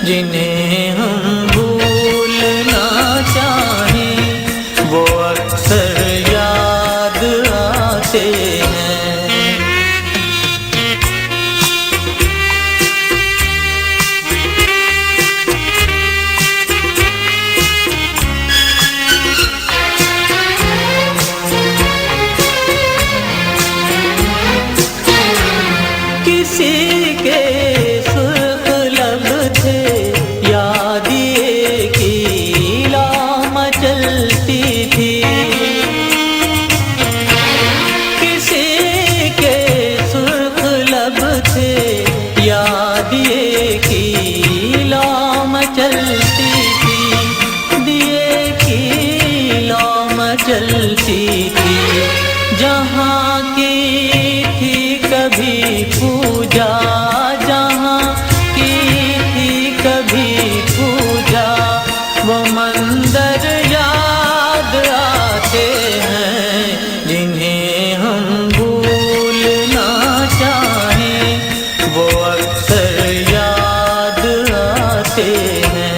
जिन्हें हम भूलना चाहें वो अक्सर याद आते हैं। किसी के सुर्ख लब थे, याद ये की ला मचलती थी। किसी के सुर्ख लब थे, याद ये की ला मचलती थी। दिए की ला मचलती थी, जहाँ की थी कभी पूजा, जहाँ की थी कभी पूजा, वो मंदिर याद आते हैं। जिन्हें हम भूलना चाहें वो अक्सर याद आते हैं।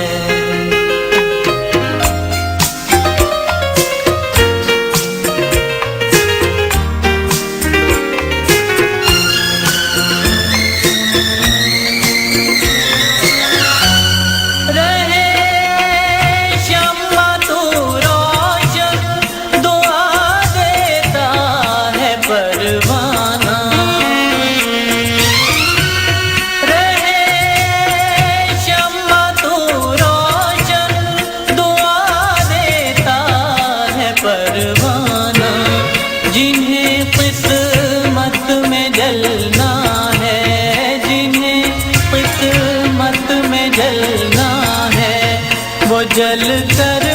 परवाना जिन्हें किस्मत में जलना है, जिन्हें किस्मत में जलना है, वो जल कर